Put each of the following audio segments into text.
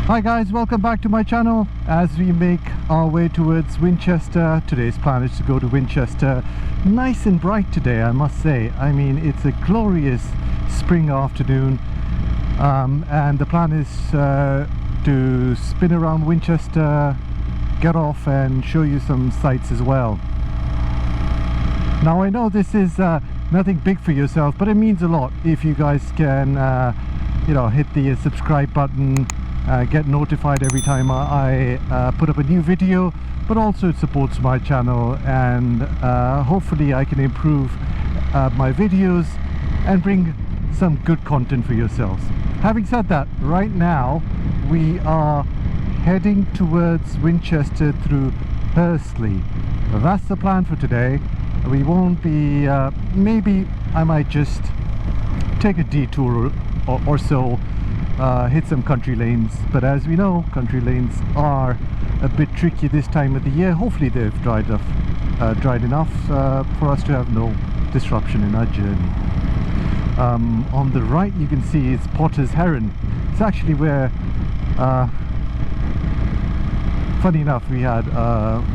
Hi guys, welcome back to my channel. As we make our way towards Winchester, today's plan is to go to Winchester. Nice and bright today, I must say. I mean, it's a glorious spring afternoon, and the plan is to spin around Winchester, get off and show you some sights as well. Now I know this is nothing big for yourself, but it means a lot if you guys can you know, hit the subscribe button, get notified every time I put up a new video, but also it supports my channel, and hopefully I can improve my videos and bring some good content for yourselves. Having said that, right now we are heading towards Winchester through Hursley. That's the plan for today. We won't be, maybe I might just take a detour or so, hit some country lanes, but as we know, country lanes are a bit tricky this time of the year. Hopefully they've dried enough for us to have no disruption in our journey. On the right you can see it's Potter's Heron. It's actually where, funny enough, we had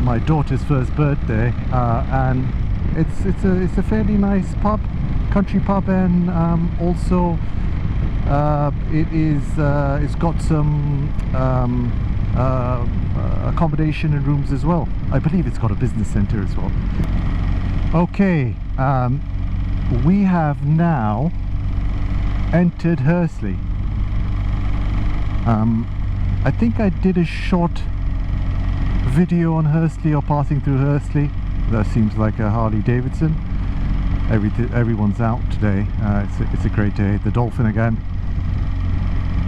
my daughter's first birthday, and it's a fairly nice pub, country pub, and also it's got some accommodation and rooms as well. I believe it's got a business centre as well. Okay, we have now entered Hursley. I think I did a short video on Hursley, or passing through Hursley. That seems like a Harley Davidson. Everyone's out today. It's a great day. The Dolphin again.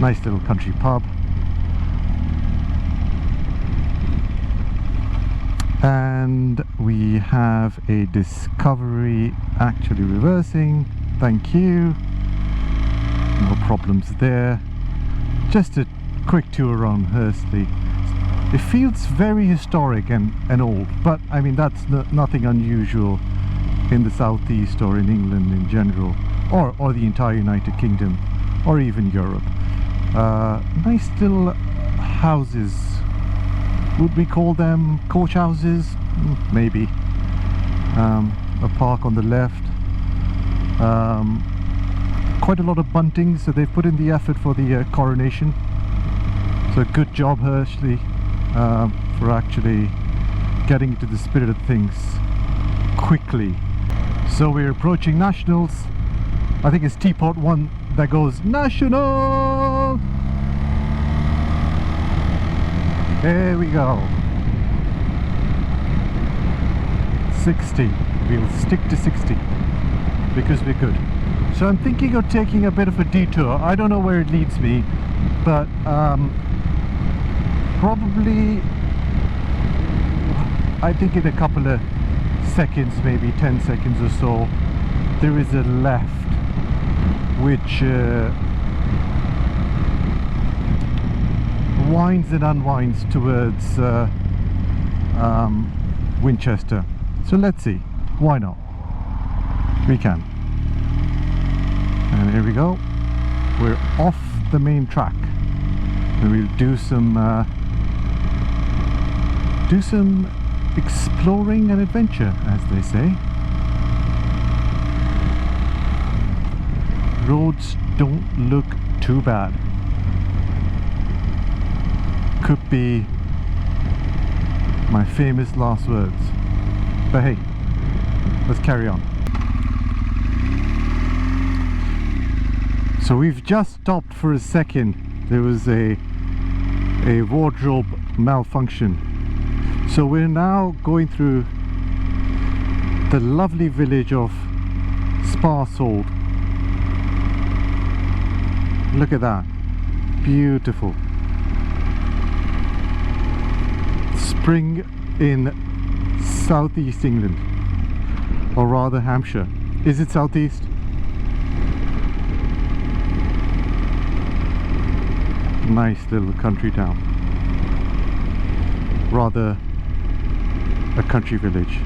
Nice little country pub. And we have a Discovery actually reversing. Thank you. No problems there. Just a quick tour around Hursley. It feels very historic and old, but I mean that's nothing unusual in the southeast or in England in general, or the entire United Kingdom, or even Europe. Nice little houses. Would we call them coach houses? Maybe. A park on the left. Quite a lot of bunting, so they've put in the effort for the coronation. So good job, Hursley, for actually getting into the spirit of things quickly. So we're approaching Nationals. I think it's Teapot 1 that goes National. There we go. 60. We'll stick to 60 because we're good. So I'm thinking of taking a bit of a detour. I don't know where it leads me, but probably, I think in a couple of seconds, maybe 10 seconds or so, there is a left which winds and unwinds towards Winchester. So let's see, why not? We can. And here we go. We're off the main track, and we'll do some exploring and adventure, as they say. Roads don't look too bad. Could be my famous last words, but hey, let's carry on. So we've just stopped for a second. There was a wardrobe malfunction. So we're now going through the lovely village of Sparsholt. Look at that, beautiful. Spring in southeast England, or rather Hampshire. Is it southeast? Nice little country town, rather a country village.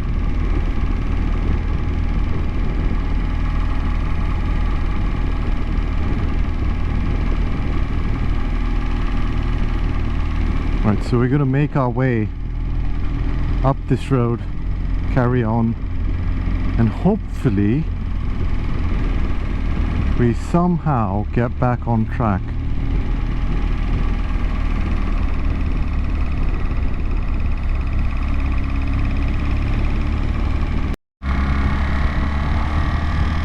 Right, so we're going to make our way up this road, carry on, and hopefully we somehow get back on track.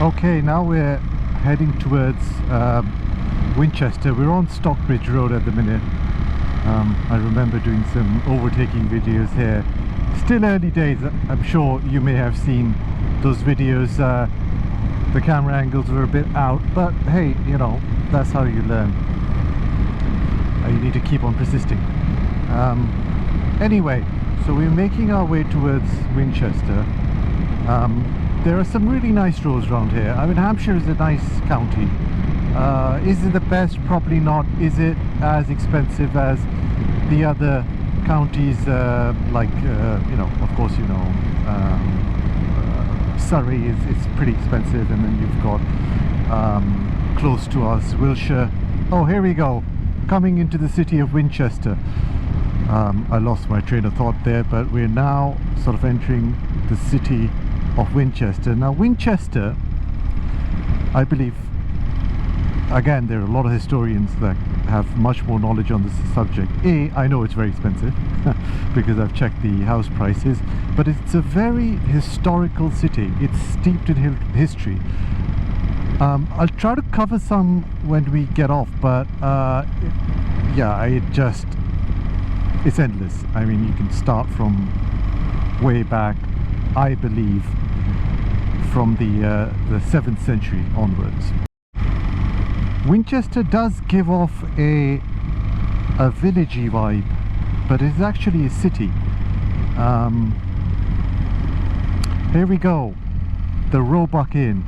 Okay, now we're heading towards Winchester. We're on Stockbridge Road at the minute. I remember doing some overtaking videos here. Still early days. I'm sure you may have seen those videos. The camera angles were a bit out, but hey, you know, that's how you learn. You need to keep on persisting. Anyway, so we're making our way towards Winchester. There are some really nice roads around here. I mean, Hampshire is a nice county. Is it the best? Probably not. Is it as expensive as the other counties? Like, you know, of course, you know, Surrey is pretty expensive, and then you've got close to us, Wiltshire. Oh, here we go. Coming into the city of Winchester. I lost my train of thought there, but we're now sort of entering the city of Winchester. Now Winchester, I believe, again, there are a lot of historians that have much more knowledge on this subject. I know it's very expensive because I've checked the house prices, but it's a very historical city. It's steeped in history. I'll try to cover some when we get off, but yeah, it's endless. I mean, you can start from way back, I believe, from the 7th century onwards. Winchester does give off a villagey vibe, but it's actually a city. Here we go, the Roebuck Inn.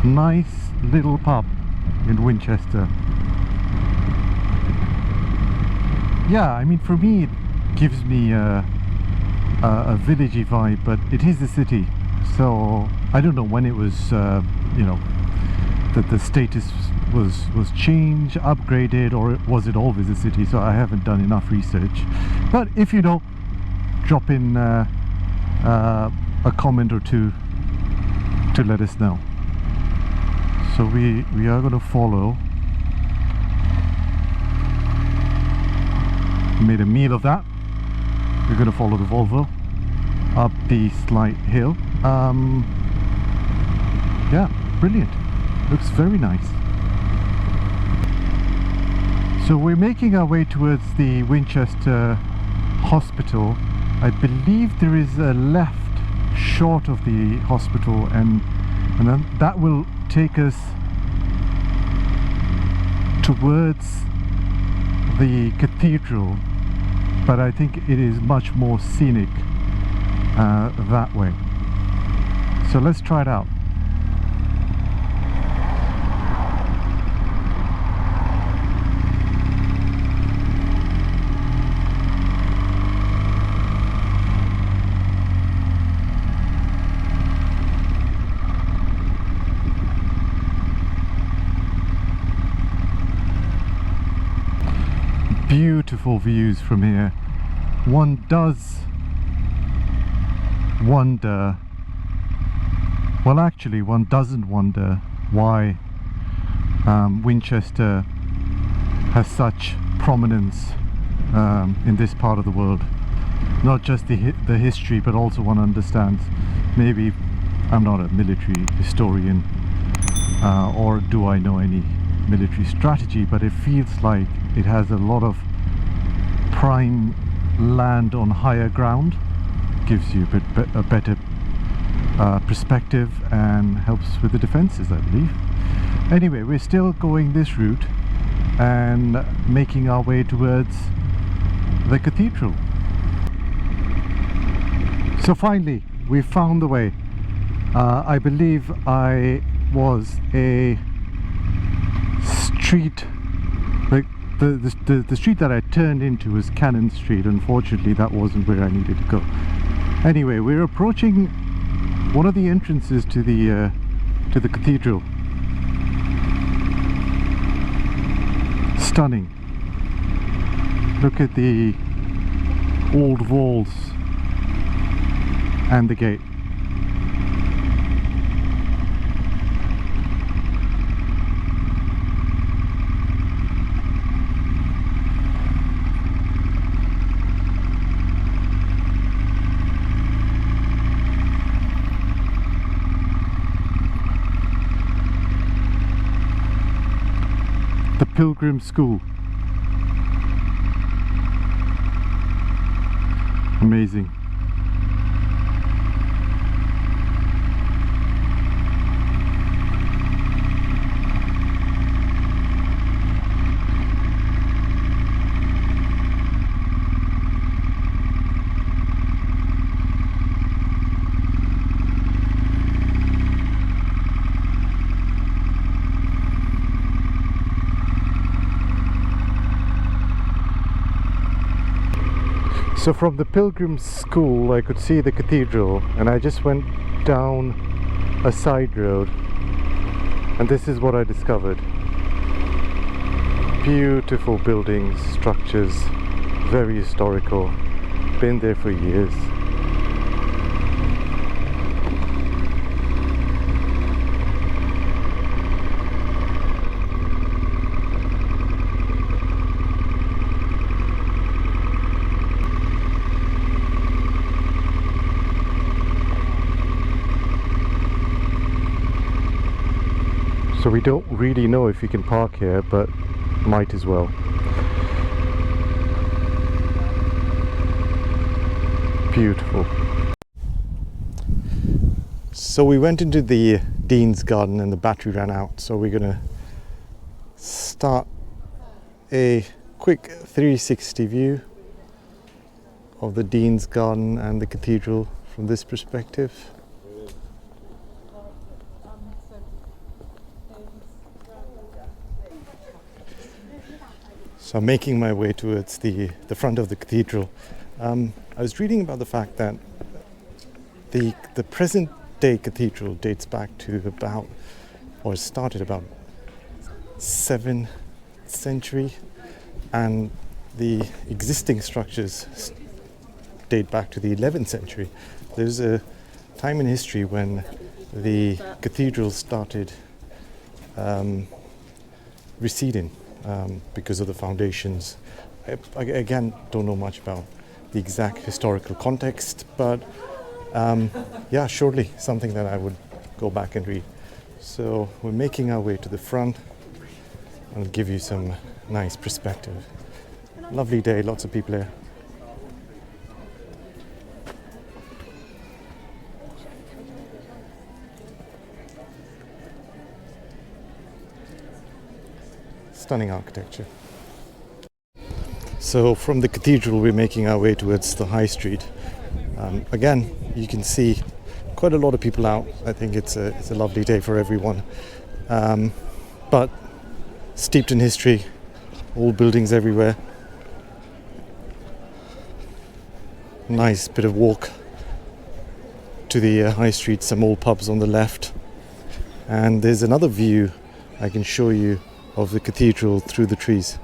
Nice little pub in Winchester. Yeah, I mean, for me it gives me a villagey vibe, but it is a city. So I don't know when it was, you know, that the status was changed, upgraded, or was it always a city? So I haven't done enough research. But if you know, drop in a comment or two to let us know. So we are going to follow. Made a meal of that. We're going to follow the Volvo up the slight hill. Yeah, brilliant. Looks very nice. So we're making our way towards the Winchester Hospital. I believe there is a left short of the hospital, and then that will take us towards the cathedral, but I think it is much more scenic that way. So let's try it out. Beautiful views from here. One does wonder, well, actually one doesn't wonder why Winchester has such prominence in this part of the world. Not just the history, but also one understands, maybe I'm not a military historian, or do I know any military strategy, but it feels like it has a lot of prime land on higher ground, gives you a better perspective and helps with the defenses, I believe. Anyway, we're still going this route and making our way towards the cathedral. So finally we found the way. I believe I was a street, the street that I turned into was Cannon Street. Unfortunately, that wasn't where I needed to go. Anyway, we're approaching one of the entrances to the cathedral. Stunning. Look at the old walls and the gate. The Pilgrims School. Amazing. So from the Pilgrims School I could see the cathedral, and I just went down a side road and this is what I discovered. Beautiful buildings, structures, very historical, been there for years. So we don't really know if you can park here, but might as well. Beautiful. So we went into the Dean's Garden and the battery ran out, so we're gonna start a quick 360 view of the Dean's Garden and the cathedral from this perspective. So I'm making my way towards the front of the cathedral. I was reading about the fact that the present day cathedral dates back to about, or started about 7th century, and the existing structures date back to the 11th century. There's a time in history when the cathedral started receding. Because of the foundations. I again don't know much about the exact historical context, but yeah, surely something that I would go back and read. So we're making our way to the front. I'll give you some nice perspective. Lovely day, lots of people here. Stunning architecture. So from the cathedral we're making our way towards the high street. Again, you can see quite a lot of people out. I think it's a lovely day for everyone. But steeped in history, old buildings everywhere. Nice bit of walk to the high street, some old pubs on the left. And there's another view I can show you of the cathedral through the trees.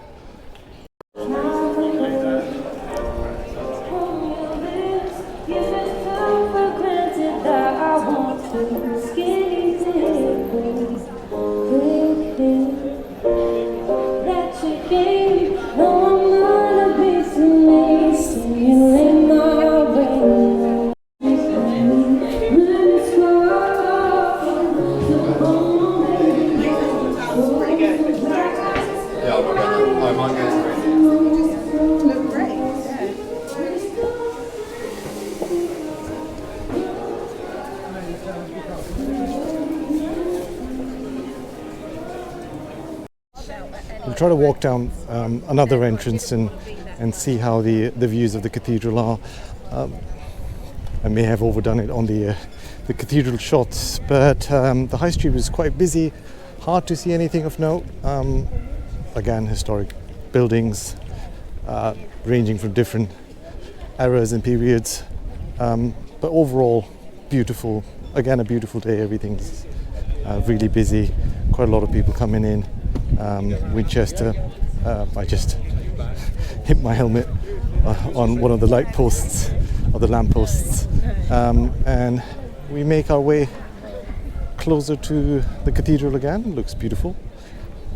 We'll try to walk down another entrance and see how the views of the cathedral are. I may have overdone it on the cathedral shots, but the high street was quite busy, hard to see anything of note. Again, historic buildings ranging from different eras and periods, but overall beautiful. Again, a beautiful day. Everything's really busy, quite a lot of people coming in. Winchester, I just hit my helmet on one of the light posts or the lamp posts, and we make our way closer to the cathedral again. It looks beautiful.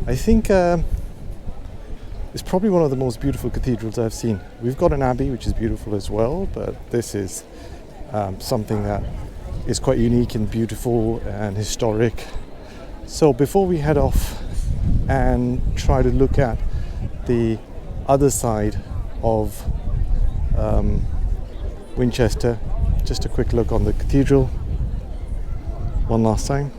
I think it's probably one of the most beautiful cathedrals I've seen. We've got an abbey which is beautiful as well, but this is something that is quite unique and beautiful and historic. So before we head off and try to look at the other side of Winchester, just a quick look on the cathedral one last time.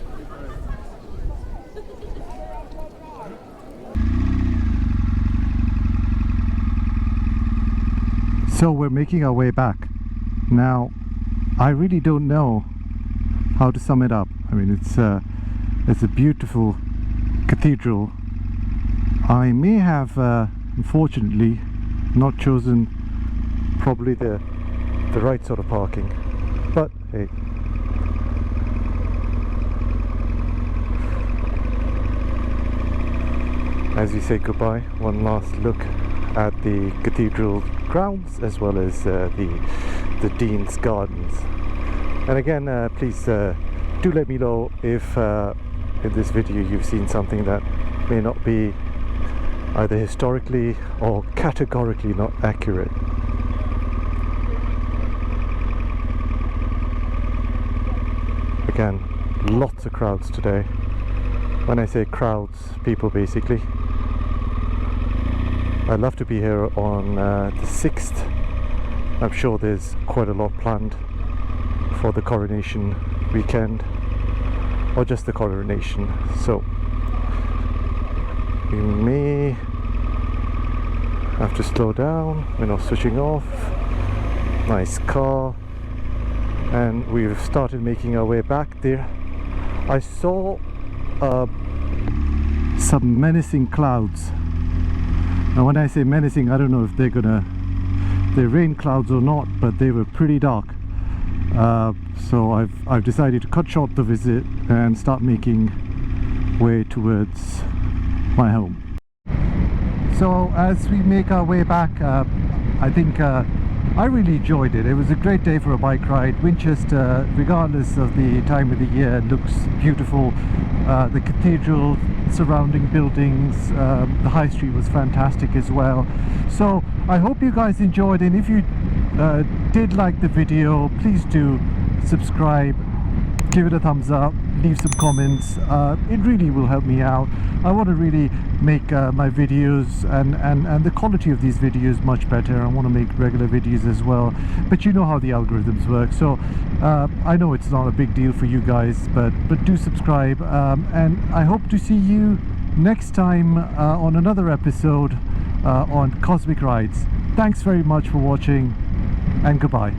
So we're making our way back. Now, I really don't know how to sum it up. I mean, it's a beautiful cathedral. I may have, unfortunately, not chosen probably the right sort of parking, but hey. As we say goodbye, one last look at the cathedral grounds as well as the Dean's Gardens. And again, please do let me know if in this video you've seen something that may not be either historically or categorically not accurate. Again, lots of crowds today. When I say crowds, people basically. I'd love to be here on the 6th. I'm sure there's quite a lot planned for the coronation weekend, or just the coronation, so we may have to slow down. We're not switching off. Nice car, and we've started making our way back there. I saw some menacing clouds. Now when I say menacing, I don't know if they're rain clouds or not, but they were pretty dark. So I've decided to cut short the visit and start making way towards my home. So as we make our way back, I think I really enjoyed it. It was a great day for a bike ride. Winchester, regardless of the time of the year, looks beautiful. The cathedral, surrounding buildings, the high street was fantastic as well. So I hope you guys enjoyed, and if you did like the video, please do subscribe, give it a thumbs up, leave some comments. It really will help me out. I want to really make my videos and the quality of these videos much better. I want to make regular videos as well, but you know how the algorithms work, so I know it's not a big deal for you guys, but do subscribe, and I hope to see you next time on another episode on Cosmic Rides. Thanks very much for watching, and goodbye.